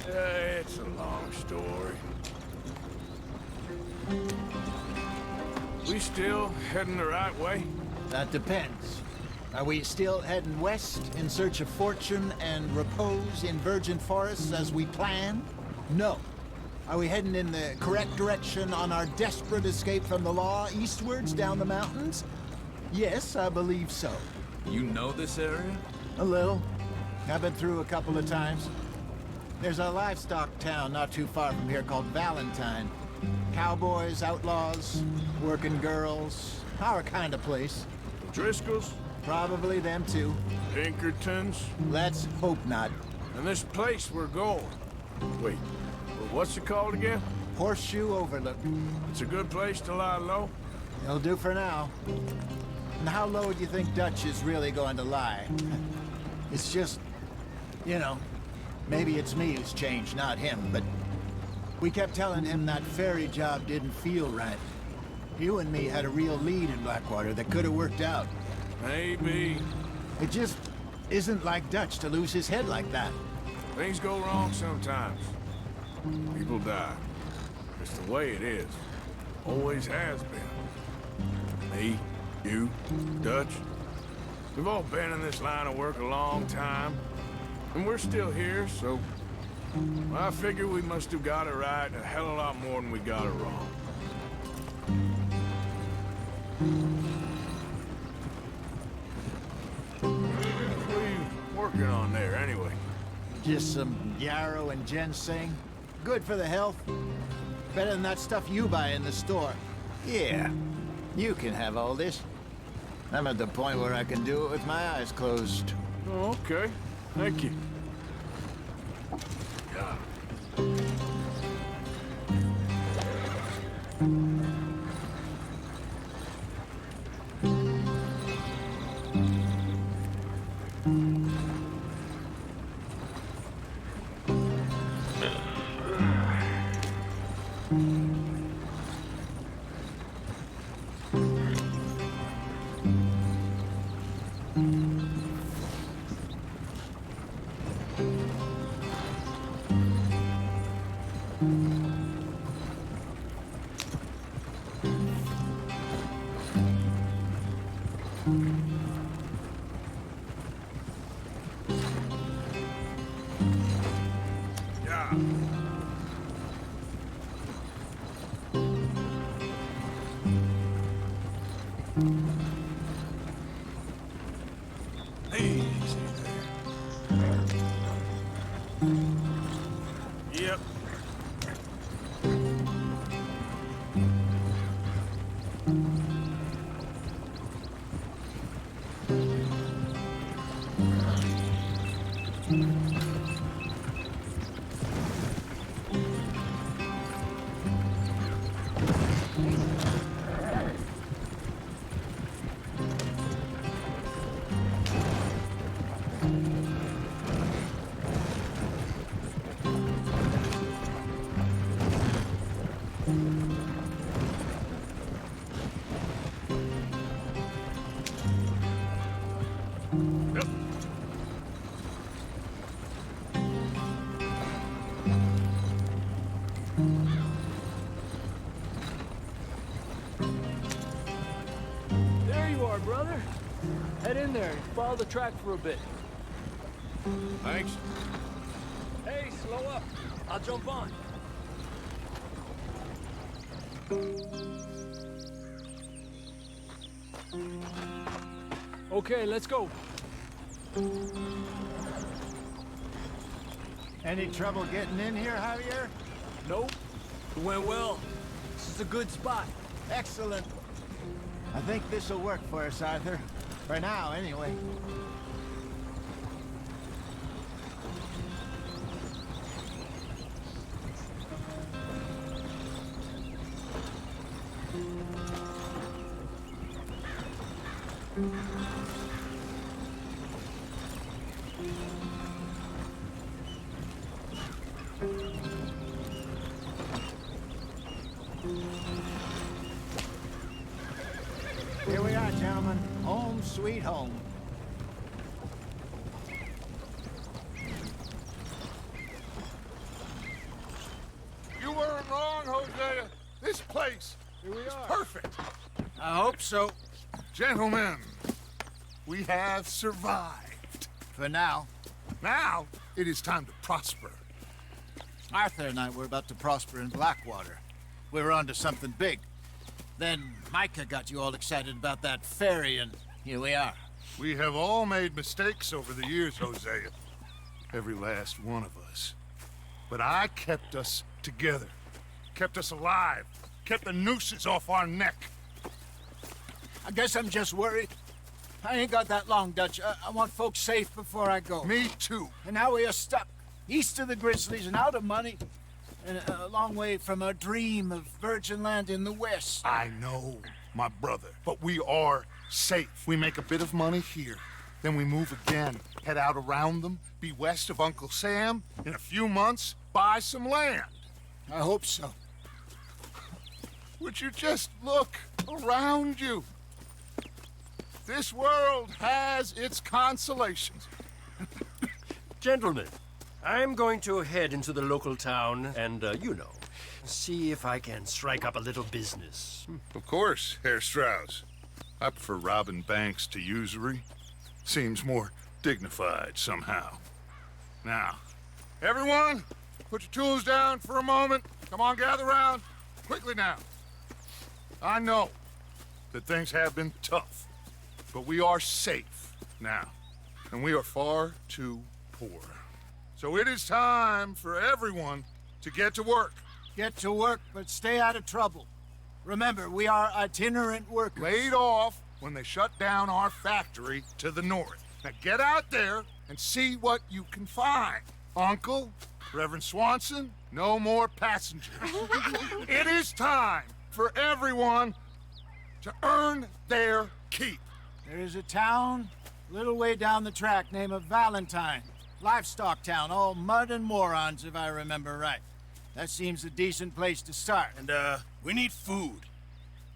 It's a long story. We still heading the right way? That depends. Are we still heading west in search of fortune and repose in virgin forests as we planned? No. Are we heading in the correct direction on our desperate escape from the law eastwards down the mountains? Yes, I believe so. You know this area? A little. I've been through a couple of times. There's a livestock town not too far from here called Valentine. Cowboys, outlaws, working girls, our kind of place. Driscolls? Probably them too. Pinkertons? Let's hope not. And this place we're going. Wait, what's it called again? Horseshoe Overlook. It's a good place to lie low? It'll do for now. And how low do you think Dutch is really going to lie? It's just, you know, maybe it's me who's changed, not him, but we kept telling him that ferry job didn't feel right. You and me had a real lead in Blackwater that could have worked out. Maybe. It just isn't like Dutch to lose his head like that. Things go wrong sometimes. People die. It's the way it is. Always has been. Me, you, Dutch. We've all been in this line of work a long time. And we're still here, so... I figure we must have got it right a hell of a lot more than we got it wrong. What are you working on there, anyway? Just some yarrow and ginseng. Good for the health. Better than that stuff you buy in the store. Yeah, you can have all this. I'm at the point where I can do it with my eyes closed. Oh, okay. Thank you. Yep. There you are, brother. Head in there and follow the track for a bit. Thanks. Hey, slow up. I'll jump on. Okay, let's go. Any trouble getting in here, Javier? Nope. It went well. This is a good spot. Excellent. I think this'll work for us, Arthur. For now, anyway. Here we are, gentlemen. Home sweet home. You weren't wrong, Hosea. This place is perfect. I hope so. Gentlemen, we have survived. For now. Now, it is time to prosper. Arthur and I were about to prosper in Blackwater. We were onto something big. Then Micah got you all excited about that ferry, and here we are. We have all made mistakes over the years, Hosea. Every last one of us. But I kept us together. Kept us alive. Kept the nooses off our neck. I guess I'm just worried. I ain't got that long, Dutch. I want folks safe before I go. Me too. And now we are stuck east of the Grizzlies and out of money, and a long way from our dream of virgin land in the west. I know, my brother, but we are safe. We make a bit of money here, then we move again, head out around them, be west of Uncle Sam, in a few months, buy some land. I hope so. Would you just look around you? This world has its consolations. Gentlemen, I'm going to head into the local town and, see if I can strike up a little business. Of course, Herr Strauss. I prefer robbing banks to usury. Seems more dignified somehow. Now, everyone, put your tools down for a moment. Come on, gather round. Quickly now. I know that things have been tough, but we are safe now, and we are far too poor. So it is time for everyone to get to work. Get to work, but stay out of trouble. Remember, we are itinerant workers. Laid off when they shut down our factory to the north. Now get out there and see what you can find. Uncle, Reverend Swanson, no more passengers. It is time for everyone to earn their keep. There is a town a little way down the track named Valentine. Livestock town, all mud and morons, if I remember right. That seems a decent place to start. And, we need food.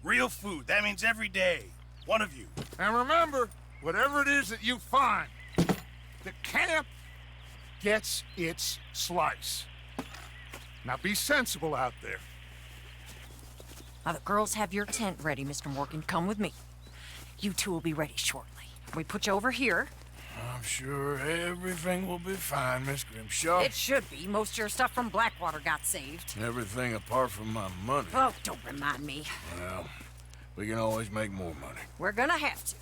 Real food. That means every day. One of you. And remember, whatever it is that you find, the camp gets its slice. Now be sensible out there. Now, the girls have your tent ready, Mr. Morgan. Come with me. You two will be ready shortly. We put you over here. I'm sure everything will be fine, Miss Grimshaw. It should be. Most of your stuff from Blackwater got saved. Everything apart from my money. Oh, don't remind me. Well, we can always make more money. We're gonna have to.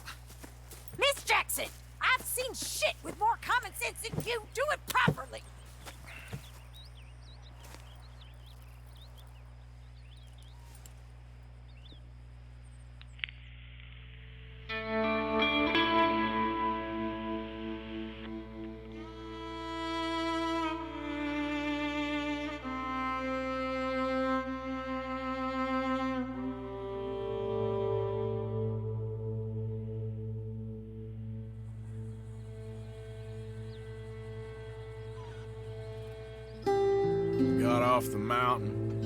Miss Jackson, I've seen shit with more common sense than you. Do it properly. Got off the mountain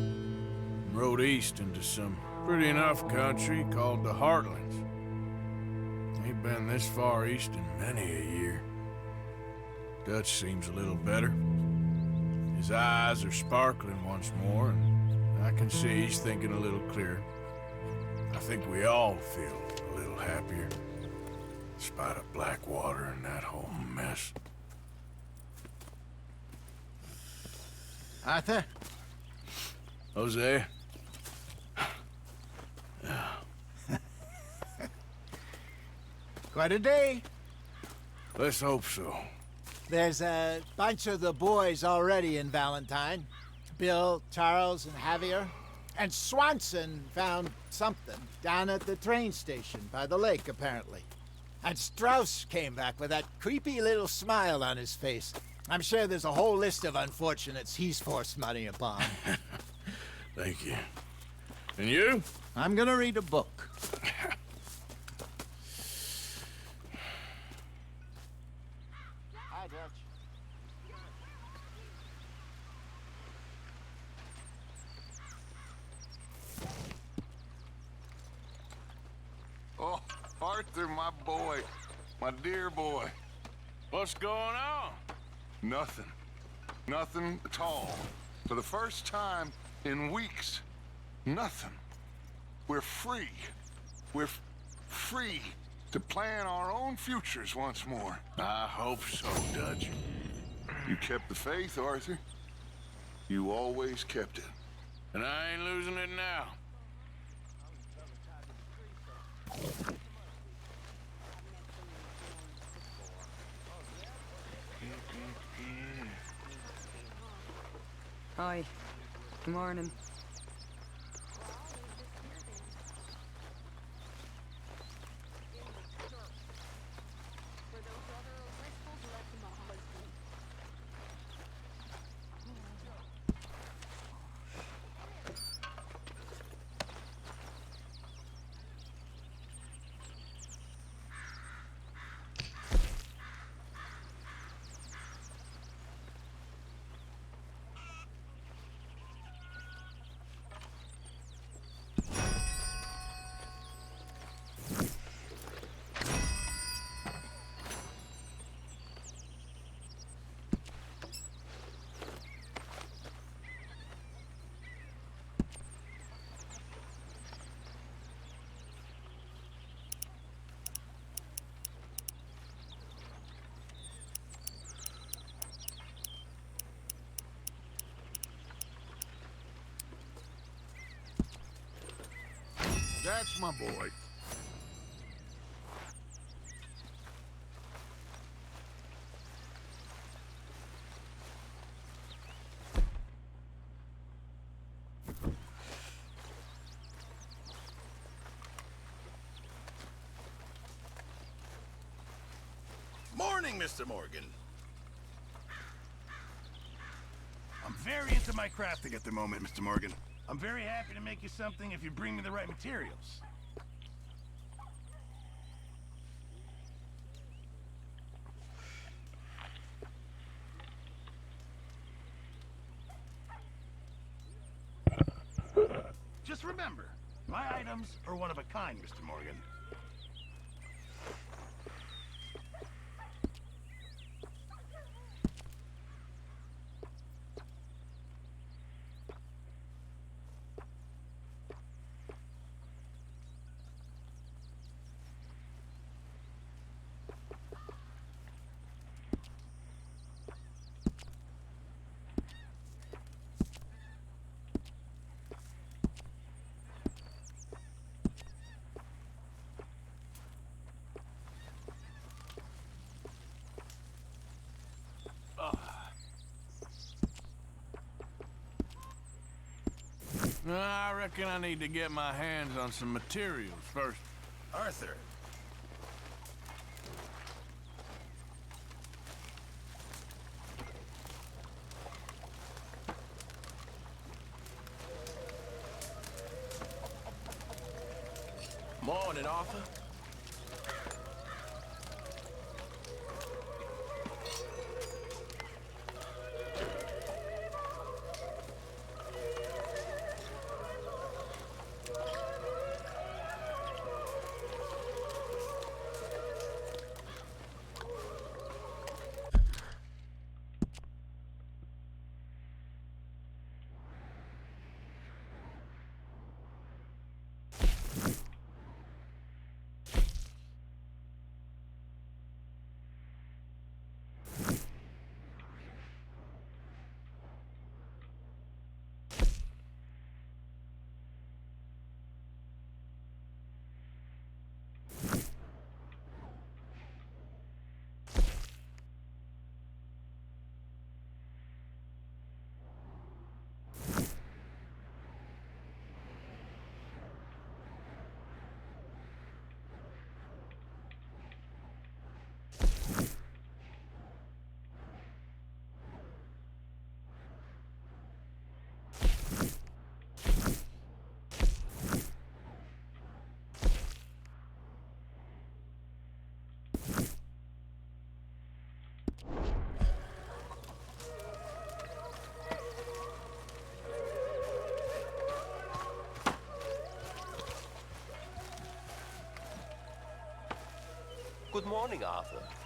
and rode east into some pretty enough country called the Heartlands. Ain't been this far east in many a year. Dutch seems a little better. His eyes are sparkling once more, and I can see he's thinking a little clearer. I think we all feel a little happier, in spite of Blackwater and that whole mess. Arthur? Jose? Quite a day. Let's hope so. There's a bunch of the boys already in Valentine. Bill, Charles, and Javier. And Swanson found something down at the train station by the lake, apparently. And Strauss came back with that creepy little smile on his face. I'm sure there's a whole list of unfortunates he's forced money upon. Thank you. And you? I'm gonna read a book. Hi, Dutch. Oh, Arthur, my boy. My dear boy. What's going on? Nothing. Nothing at all. For the first time in weeks, nothing. We're free. We're free to plan our own futures once more. I hope so, Dutch. You kept the faith, Arthur. You always kept it. And I ain't losing it now. Hi. Good morning. That's my boy. Morning, Mr. Morgan. I'm very into my crafting at the moment, Mr. Morgan. I'm very happy to make you something if you bring me the right materials. Just remember, my items are one of a kind, Mr. Morgan. I reckon I need to get my hands on some materials first. Arthur. Morning, Arthur. Good morning, Arthur.